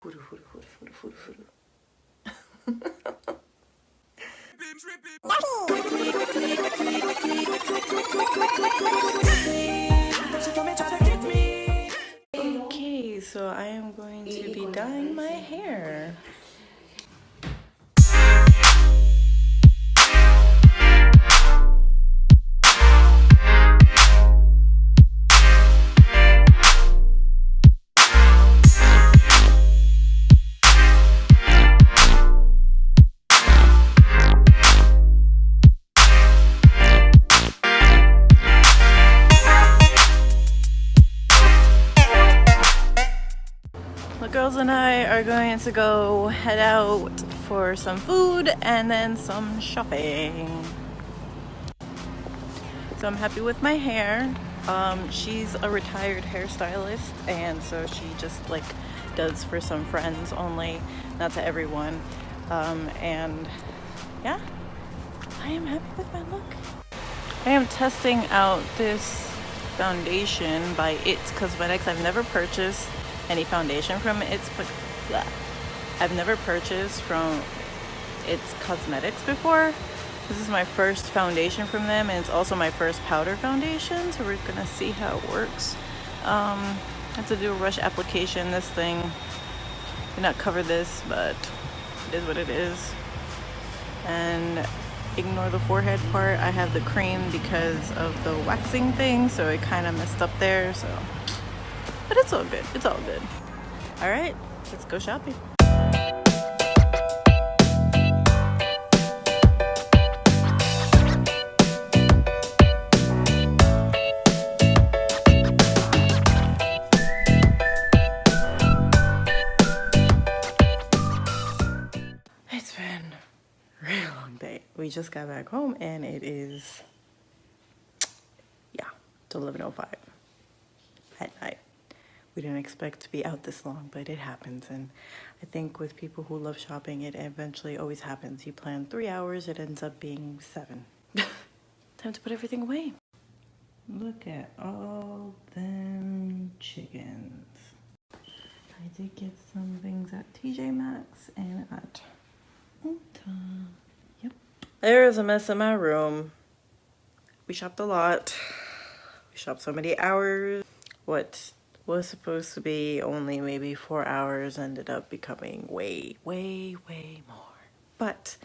Okay, so I am going to be dyeing my hair. The girls and I are going to go head out for some food and then some shopping. So I'm happy with my hair. She's a retired hairstylist, and so she just like does for some friends only, not to everyone. And yeah, I am happy with my look. I am testing out this foundation by It's Cosmetics. I've never purchased any foundation from I've never purchased from It's Cosmetics before. This is my first foundation from them, and it's also my first powder foundation, so we're gonna see how it works. I have to do a rush application. This thing did not cover this, but it is what it is. And ignore the forehead part. I have the cream because of the waxing thing, so it kind of messed up there, so but it's all good. It's all good. All right, let's go shopping. It's been a really long day. We just got back home and it is, yeah, it's 11:05 at night. We didn't expect to be out this long, but it happens. And I think with people who love shopping, it eventually always happens. You plan 3 hours, it ends up being 7. Time to put everything away. Look at all them chickens. I did get some things at TJ Maxx and at Ulta. Yep. There is a mess in my room. We shopped a lot. We shopped so many hours. What was supposed to be only maybe 4 hours ended up becoming way more. But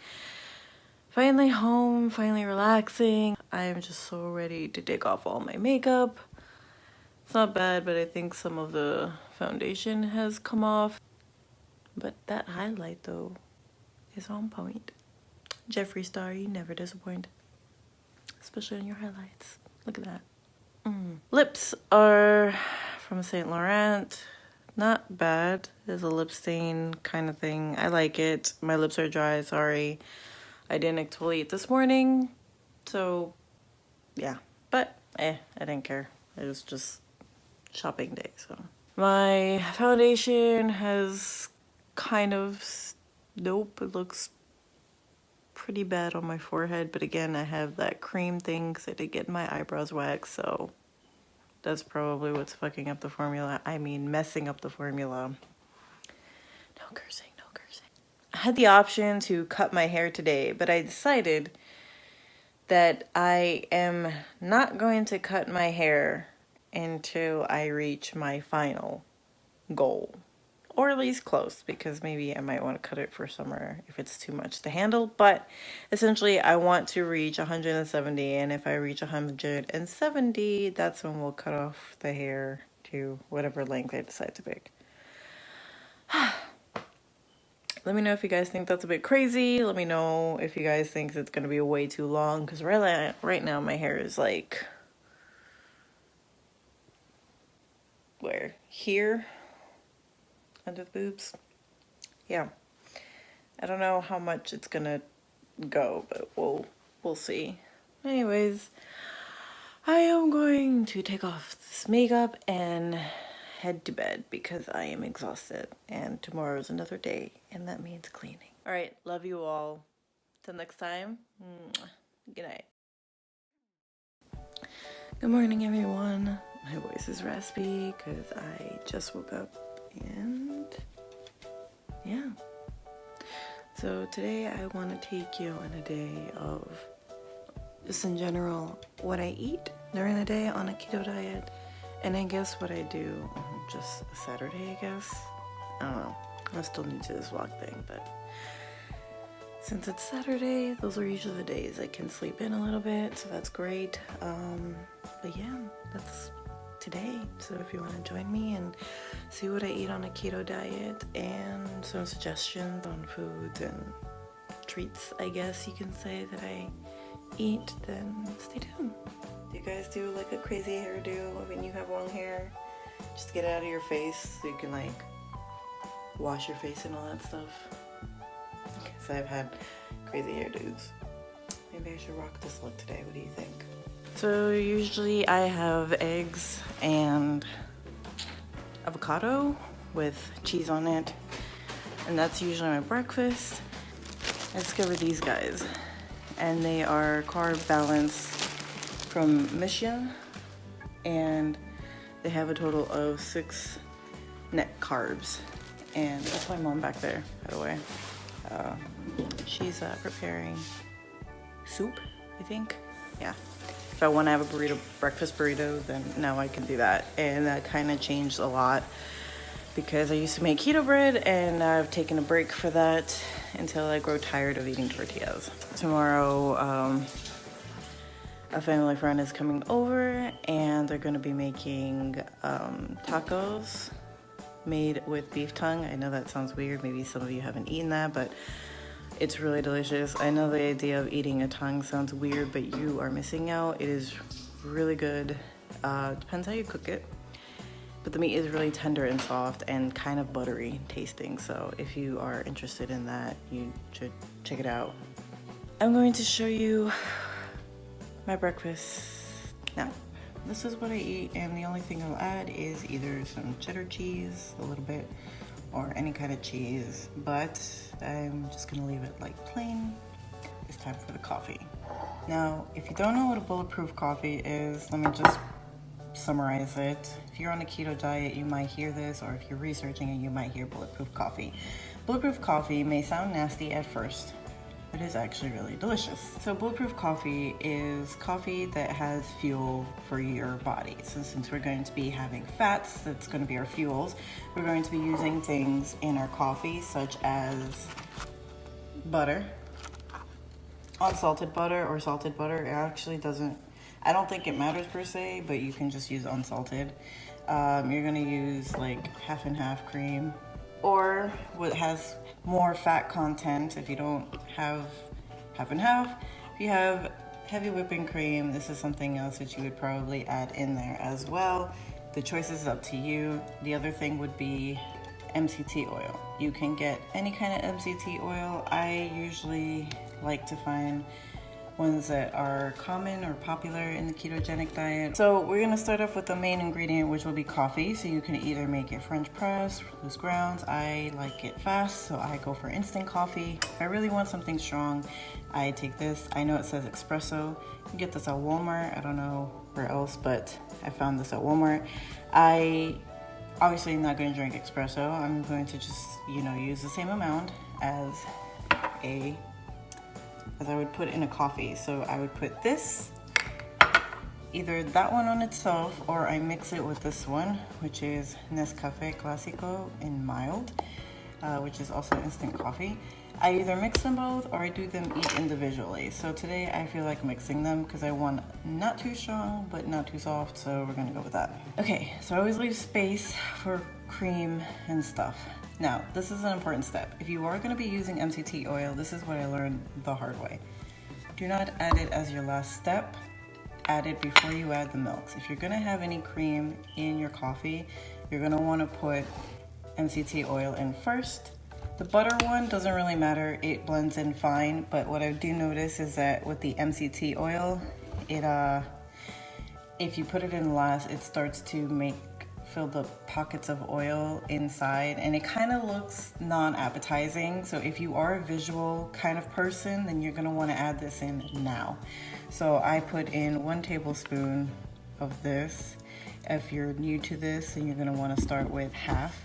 finally home, finally relaxing. I am just so ready to take off all my makeup. It's not bad, but I think some of the foundation has come off. But that highlight though is on point. Jeffree Star, you never disappoint. Especially in your highlights. Look at that. Lips are from Saint Laurent. Not bad. There's a lip stain kind of thing. I like it. My lips are dry, sorry. I didn't exfoliate this morning. So, yeah. But, I didn't care. It was just shopping day, so. My foundation has kind of, nope, it looks pretty bad on my forehead. But again, I have that cream thing because I did get my eyebrows waxed, so that's probably what's fucking up the formula. I mean, messing up the formula. No cursing, no cursing. I had the option to cut my hair today, but I decided that I am not going to cut my hair until I reach my final goal. Or at least close, because maybe I might want to cut it for summer if it's too much to handle. But essentially, I want to reach 170, and if I reach 170, that's when we'll cut off the hair to whatever length I decide to pick. Let me know if you guys think that's a bit crazy. Let me know if you guys think it's going to be way too long, because right now my hair is like, where? Here? Under the boobs. Yeah. I don't know how much it's gonna go, but we'll see. Anyways, I am going to take off this makeup and head to bed because I am exhausted and tomorrow is another day and that means cleaning. All right, love you all. Till next time. Good night. Good morning, everyone. My voice is raspy because I just woke up and So today I want to take you on a day of just in general what I eat during the day on a keto diet, and I guess what I do on just a Saturday, I guess. I don't know. I'm still new to this vlog thing, but since it's Saturday, those are usually the days I can sleep in a little bit, so that's great. But yeah, that's today. So if you want to join me and see what I eat on a keto diet and some suggestions on foods and treats, I guess you can say, that I eat, then stay tuned. Do you guys do like a crazy hairdo when you have long hair? Just to get it out of your face so you can like wash your face and all that stuff. So I've had crazy hairdos. Maybe I should rock this look today. What do you think? So usually I have eggs and avocado with cheese on it, and that's usually my breakfast. I discovered these guys, and they are carb balanced from Mission, and they have a total of 6 net carbs. And that's my mom back there, by the way. She's preparing soup, I think. Yeah. If I want to have a breakfast burrito, then now I can do that. And that kind of changed a lot because I used to make keto bread, and I've taken a break for that until I grow tired of eating tortillas. Tomorrow, a family friend is coming over, and they're going to be making tacos made with beef tongue. I know that sounds weird. Maybe some of you haven't eaten that, but it's really delicious. I know the idea of eating a tongue sounds weird, but you are missing out. It is really good. Depends how you cook it, but the meat is really tender and soft and kind of buttery tasting. So if you are interested in that, you should check it out. I'm going to show you my breakfast now. This is what I eat, and the only thing I'll add is either some cheddar cheese, a little bit, or any kind of cheese, but I'm just gonna leave it like plain. It's time for the coffee. Now, if you don't know what a bulletproof coffee is, let me just summarize it. If you're on a keto diet, you might hear this, or if you're researching it, you might hear bulletproof coffee. Bulletproof coffee may sound nasty at first, but it's actually really delicious. So bulletproof coffee is coffee that has fuel for your body. So since we're going to be having fats, that's going to be our fuels, we're going to be using things in our coffee such as butter, unsalted butter or salted butter. It actually doesn't, I don't think it matters per se, but you can just use unsalted. You're going to use like half and half cream, or what has more fat content. If you don't have half and half, if you have heavy whipping cream, this is something else that you would probably add in there as well. The choice is up to you. The other thing would be MCT oil. You can get any kind of MCT oil. I usually like to find ones that are common or popular in the ketogenic diet. So we're gonna start off with the main ingredient, which will be coffee. So you can either make it French press, loose grounds. I like it fast, so I go for instant coffee. If I really want something strong, I take this. I know it says espresso. You can get this at Walmart. I don't know where else, but I found this at Walmart. I obviously not gonna drink espresso. I'm going to just, use the same amount as I would put in a coffee. So I would put this, either that one on itself, or I mix it with this one, which is Nescafe Clásico in mild, which is also instant coffee. I either mix them both or I do them each individually. So today I feel like mixing them because I want not too strong but not too soft, so we're gonna go with that. Okay, so I always leave space for cream and stuff. Now, this is an important step. If you are going to be using MCT oil, this is what I learned the hard way. Do not add it as your last step. Add it before you add the milks. If you're going to have any cream in your coffee, you're going to want to put MCT oil in first. The butter one doesn't really matter. It blends in fine, but what I do notice is that with the MCT oil, if you put it in last, it starts to fill the pockets of oil inside, and it kind of looks non-appetizing. So if you are a visual kind of person, then you're gonna wanna add this in now. So I put in 1 tablespoon of this. If you're new to this, then you're gonna wanna start with half.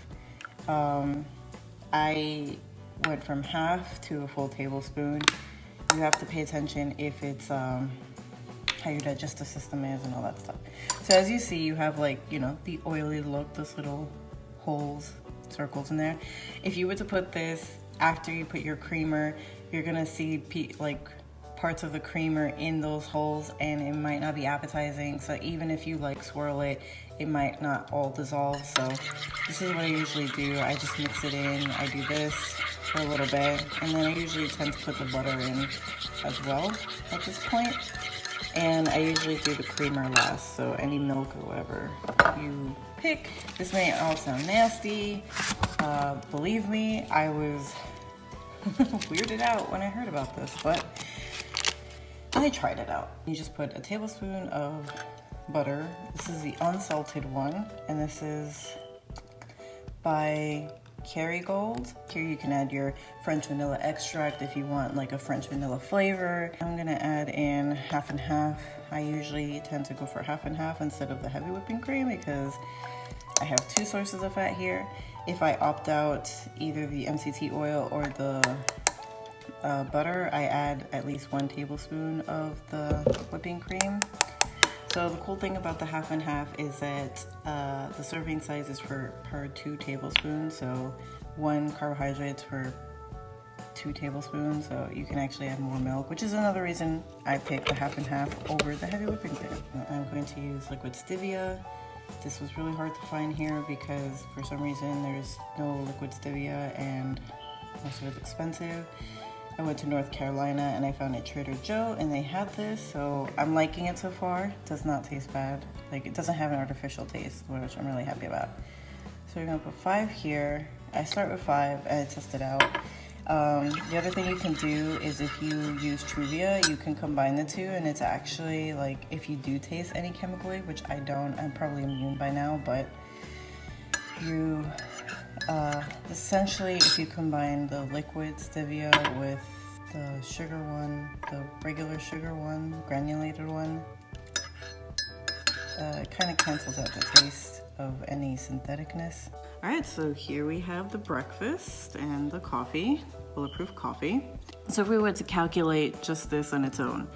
I went from half to a full tablespoon. You have to pay attention if it's how your digestive system is and all that stuff. So as you see, you have like, you know, the oily look, those little holes, circles in there. If you were to put this after you put your creamer, you're gonna see like parts of the creamer in those holes, and it might not be appetizing. So even if you like swirl it, it might not all dissolve. So this is what I usually do. I just mix it in. I do this for a little bit, and then I usually tend to put the butter in as well at this point. And I usually do the creamer last, so any milk or whatever you pick. This may all sound nasty. Believe me, I was weirded out when I heard about this, but I tried it out. You just put a tablespoon of butter. This is the unsalted one, and this is by Kerrygold. Here you can add your French vanilla extract if you want like a French vanilla flavor. I'm gonna add in half and half. I usually tend to go for half and half instead of the heavy whipping cream because I have 2 sources of fat here. If I opt out either the MCT oil or the butter, I add at least 1 tablespoon of the whipping cream. So the cool thing about the half and half is that the serving size is per 2 tablespoons. So 1 carbohydrates per 2 tablespoons. So you can actually add more milk, which is another reason I picked the half and half over the heavy whipping cream. I'm going to use liquid stevia. This was really hard to find here because for some reason there's no liquid stevia and most of it's expensive. I went to North Carolina and I found it at Trader Joe and they had this, so I'm liking it so far. It does not taste bad. Like, it doesn't have an artificial taste, which I'm really happy about. So we're gonna put 5 here. I start with 5 and I test it out. The other thing you can do is if you use Truvia, you can combine the two, and it's actually like, if you do taste any chemically, which I don't, I'm probably immune by now, but you essentially, if you combine the liquid stevia with the sugar one, the regular sugar one, granulated one, it kind of cancels out the taste of any syntheticness. All right, so here we have the breakfast and the coffee, bulletproof coffee. So if we were to calculate just this on its own,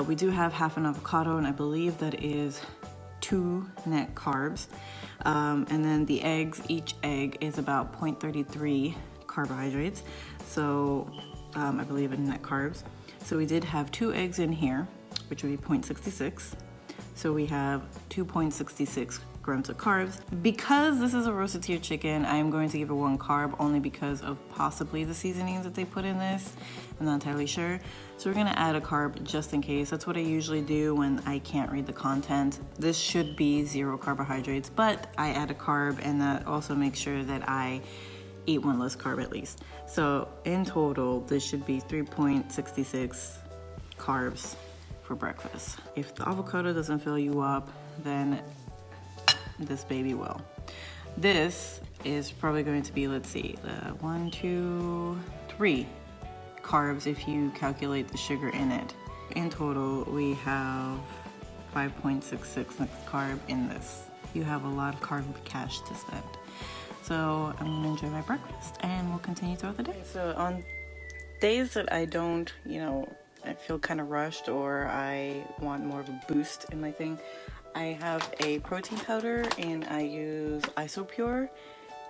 we do have half an avocado, and I believe that is 2 net carbs. And then the eggs, each egg is about 0.33 carbohydrates. So I believe in net carbs. So we did have 2 eggs in here, which would be 0.66. So we have 2.66 grams of carbs. Because this is a roasted tier chicken, I am going to give it 1 carb only because of possibly the seasonings that they put in this. I'm not entirely sure. So we're gonna add a carb just in case. That's what I usually do when I can't read the content. This should be 0 carbohydrates, but I add a carb, and that also makes sure that I eat 1 less carb at least. So in total, this should be 3.66 carbs for breakfast. If the avocado doesn't fill you up, then this baby will. This is probably going to be, let's see, 1, 2, 3 carbs if you calculate the sugar in it. In total, we have 5.66 carb in this. You have a lot of carb cash to spend. So I'm gonna enjoy my breakfast and we'll continue throughout the day. So on days that I don't, I feel kind of rushed or I want more of a boost in my thing, I have a protein powder and I use Isopure.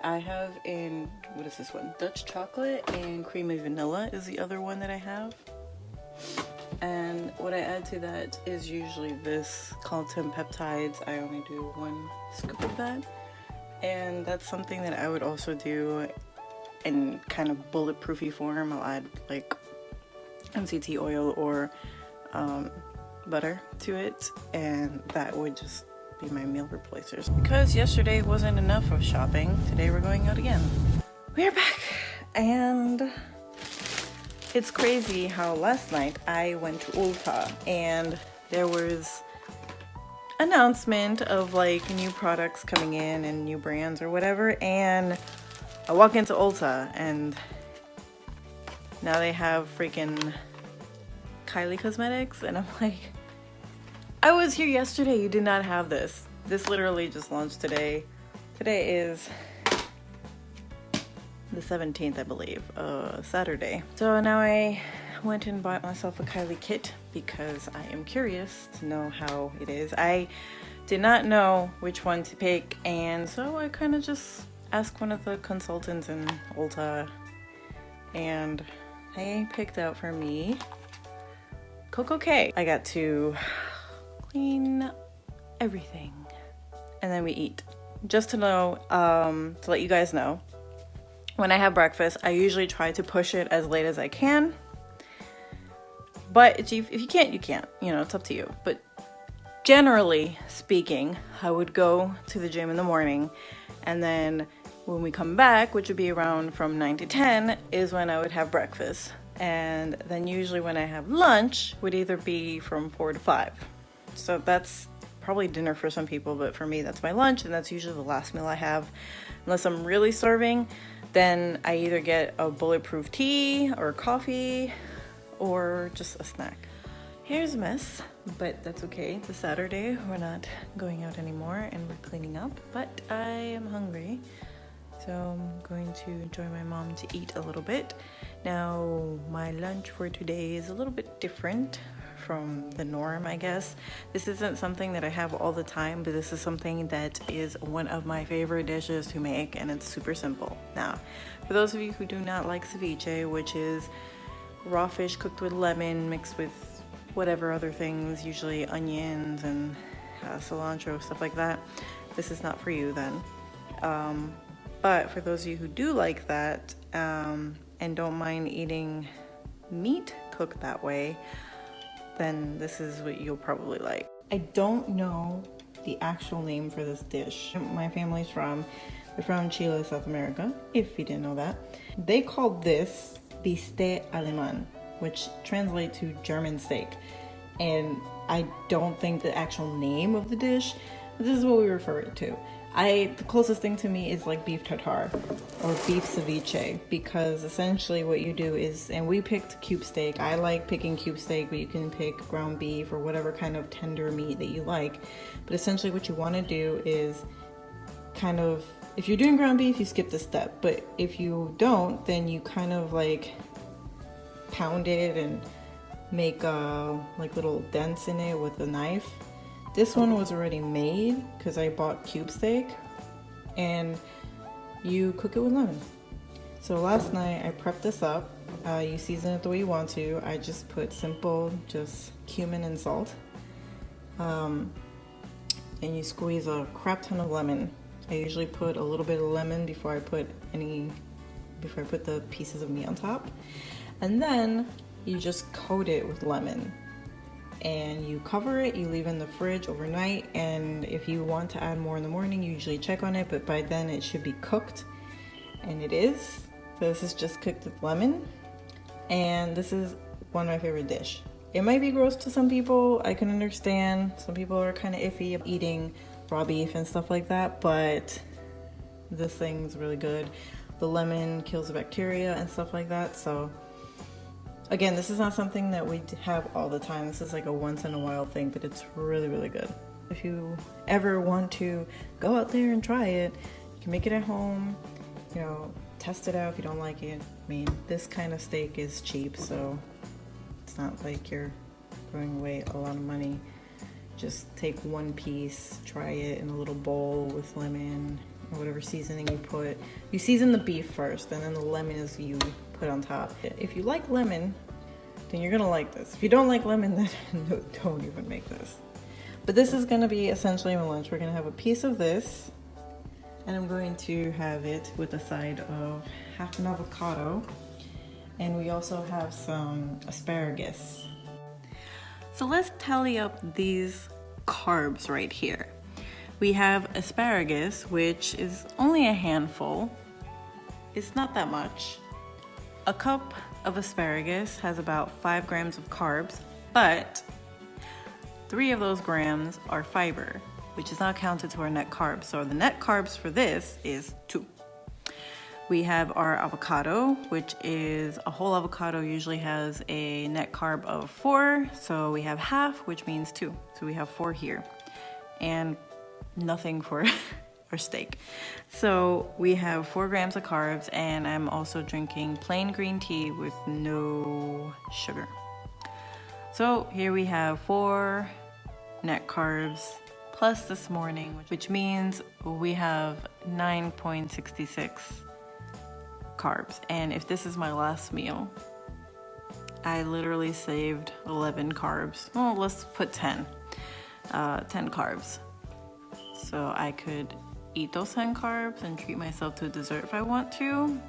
I have in, what is this one? Dutch chocolate and creamy vanilla is the other one that I have. And what I add to that is usually this collagen peptides. I only do 1 scoop of that. And that's something that I would also do in kind of bulletproofy form. I'll add like MCT oil or butter to it, and that would just be my meal replacers. Because yesterday wasn't enough of shopping, today we're going out again. We're back, and it's crazy how last night I went to Ulta and there was announcement of like new products coming in and new brands or whatever, and I walk into Ulta and now they have freaking Kylie Cosmetics, and I'm like, I was here yesterday, you did not have this. This literally just launched today. Today is the 17th, I believe, Saturday. So now I went and bought myself a Kylie kit because I am curious to know how it is. I did not know which one to pick, and so I kind of just asked one of the consultants in Ulta, and they picked out for me Coco K. I got to clean everything, and then we eat. Just to know, to let you guys know, when I have breakfast, I usually try to push it as late as I can. But if you can't, you can't. You know, it's up to you. But generally speaking, I would go to the gym in the morning, and then when we come back, which would be around from 9 to 10, is when I would have breakfast. And then usually when I have lunch would either be from 4 to 5. So that's probably dinner for some people, but for me that's my lunch, and that's usually the last meal I have. Unless I'm really starving, then I either get a bulletproof tea or coffee or just a snack. Here's a mess, but that's okay. It's a Saturday, we're not going out anymore and we're cleaning up, but I am hungry. So I'm going to join my mom to eat a little bit. Now, my lunch for today is a little bit different from the norm, I guess. This isn't something that I have all the time, but this is something that is one of my favorite dishes to make, and it's super simple. Now, for those of you who do not like ceviche, which is raw fish cooked with lemon mixed with whatever other things, usually onions and cilantro, stuff like that, this is not for you then. But for those of you who do like that and don't mind eating meat cooked that way, then this is what you'll probably like. I don't know the actual name for this dish. My family's they're from Chile, South America, if you didn't know that. They call this bistec alemán, which translates to German steak. And I don't think the actual name of the dish, but this is what we refer it to. The closest thing to me is like beef tartare or beef ceviche, because essentially what you do is, and we picked cube steak. I like picking cube steak, but you can pick ground beef or whatever kind of tender meat that you like. But essentially what you want to do is kind of, if you're doing ground beef, you skip this step. But if you don't, then you kind of like pound it and make like little dents in it with a knife. This one was already made because I bought cube steak, and you cook it with lemon. So last night I prepped this up. You season it the way you want to. I just put simple, just cumin and salt. And you squeeze a crap ton of lemon. I usually put a little bit of lemon before I put the pieces of meat on top. And then you just coat it with lemon. And you cover it, you leave it in the fridge overnight, and if you want to add more in the morning, you usually check on it, but by then it should be cooked, and it is. So this is just cooked with lemon, and this is one of my favorite dish. It might be gross to some people, I can understand. Some people are kind of iffy of eating raw beef and stuff like that, but this thing's really good. The lemon kills the bacteria and stuff like that, so again, this is not something that we have all the time. This is like a once in a while thing, but it's really, really good. If you ever want to go out there and try it, you can make it at home, you know, test it out if you don't like it. I mean, this kind of steak is cheap, so it's not like you're throwing away a lot of money. Just take one piece, try it in a little bowl with lemon or whatever seasoning you put. You season the beef first, and then the lemon is you put on top. If you like lemon, then you're gonna like this. If you don't like lemon, then no, don't even make this. But this is gonna be essentially my lunch. We're gonna have a piece of this, and I'm going to have it with a side of half an avocado, and we also have some asparagus. So let's tally up these carbs right here. We have asparagus, which is only a handful. It's not that much. A cup of asparagus has about 5 grams of carbs, but 3 of those grams are fiber, which is not counted to our net carbs. So the net carbs for this is 2. We have our avocado, which is a whole avocado usually has a net carb of 4. So we have half, which means 2. So we have 4 here. And nothing for or steak. So we have 4 grams of carbs, and I'm also drinking plain green tea with no sugar. So here we have 4 net carbs plus this morning, which means we have 9.66 carbs. And if this is my last meal, I literally saved 11 carbs. Well, let's put 10 carbs. So I could eat those 10 carbs and treat myself to a dessert if I want to,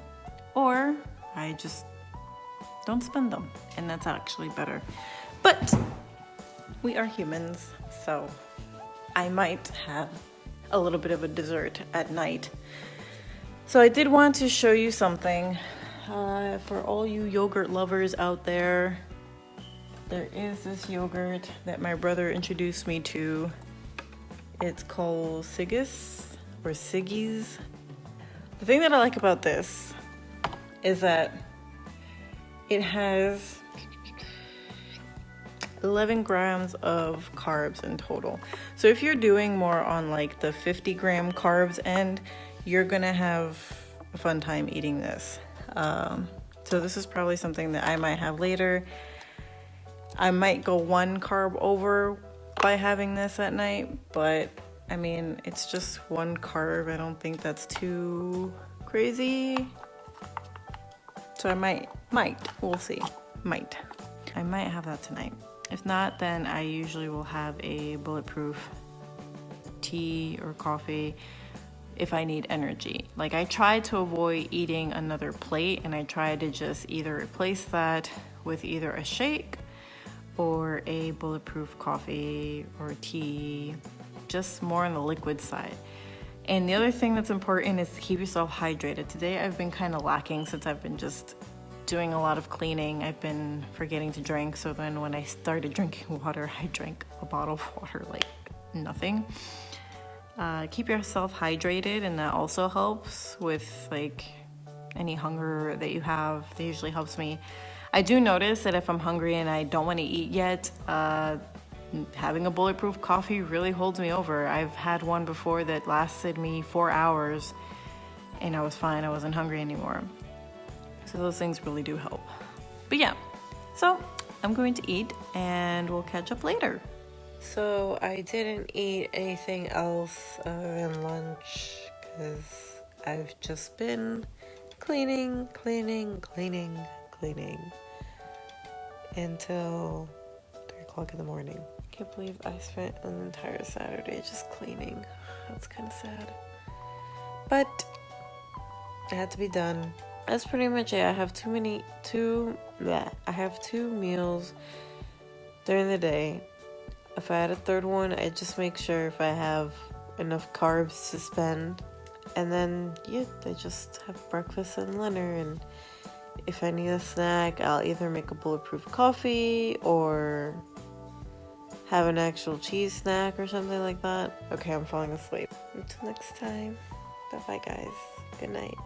or I just don't spend them, and that's actually better. But we are humans, so I might have a little bit of a dessert at night. So I did want to show you something. For all you yogurt lovers out there, there is this yogurt that my brother introduced me to. It's called Sigis or Siggies. The thing that I like about this is that it has 11 grams of carbs in total. So if you're doing more on like the 50 gram carbs end, you're gonna have a fun time eating this. So this is probably something that I might have later. I might go 1 carb over by having this at night, but I mean, it's just 1 carb. I don't think that's too crazy. So I might, we'll see, I might have that tonight. If not, then I usually will have a bulletproof tea or coffee if I need energy. Like, I try to avoid eating another plate, and I try to just either replace that with either a shake or a bulletproof coffee or tea, just more on the liquid side. And the other thing that's important is to keep yourself hydrated. Today I've been kind of lacking since I've been just doing a lot of cleaning. I've been forgetting to drink, so then when I started drinking water, I drank a bottle of water like nothing. Keep yourself hydrated, and that also helps with like any hunger that you have. That usually helps me. I do notice that if I'm hungry and I don't want to eat yet, having a bulletproof coffee really holds me over. I've had one before that lasted me 4 hours and I was fine. I wasn't hungry anymore. So those things really do help. But yeah, so I'm going to eat and we'll catch up later. So I didn't eat anything else other than lunch because I've just been cleaning until 3 o'clock in the morning. I can't believe I spent an entire Saturday just cleaning. That's kind of sad. But it had to be done. That's pretty much it. I have I have 2 meals during the day. If I had a third one, I just make sure if I have enough carbs to spend. And then, yeah, I just have breakfast and dinner. And if I need a snack, I'll either make a bulletproof coffee or have an actual cheese snack or something like that. Okay, I'm falling asleep. Until next time. Bye-bye, guys. Good night.